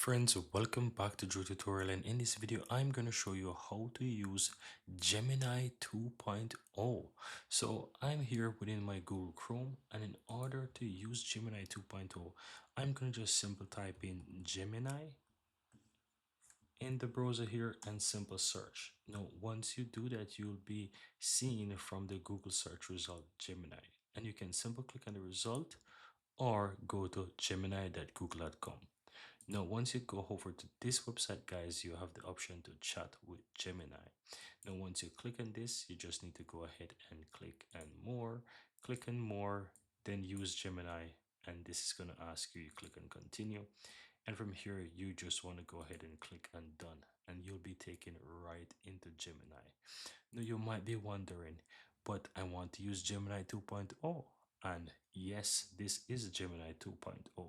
Friends, welcome back to Drew Tutorial, and in this video I'm going to show you how to use Gemini 2.0. So I'm here within my Google Chrome, and in order to use Gemini 2.0 I'm going to just simple type in Gemini in the browser here and simple search. Now once you do that, you'll be seeing from the Google search result Gemini, and you can simple click on the result or go to gemini.google.com. Now, once you go over to this website, guys, you have the option to chat with Gemini. Now, once you click on this, you just need to go ahead and click on more, click on more, then use Gemini, and this is going to ask you, you click on continue. And from here, you just want to go ahead and click on done, and you'll be taken right into Gemini. Now, you might be wondering, but I want to use Gemini 2.0. And yes, this is Gemini 2.0.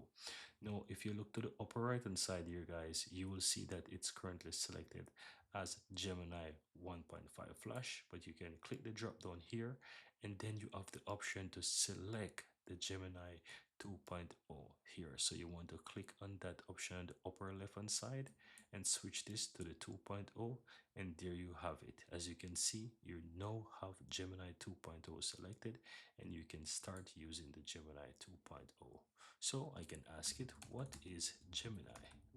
Now, if you look to the upper right hand side here, guys, you will see that it's currently selected as Gemini 1.5 Flash, but you can click the drop down here, and then you have the option to select the Gemini 2.0 here. So you want to click on that option on the upper left hand side and switch this to the 2.0, and there you have it. As you can see, you now have Gemini 2.0 selected, and you can start using the Gemini 2.0. So I can ask it, what is Gemini,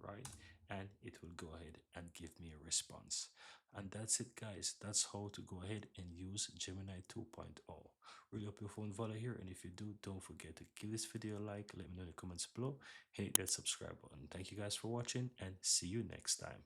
right? And it will go ahead and give me a response. And that's it, guys. That's how to go ahead and use Gemini 2.0. Really hope you found value here, and if you do, don't forget to give this video a like, let me know in the comments below, hit that subscribe button. Thank you guys for watching, and see you next time.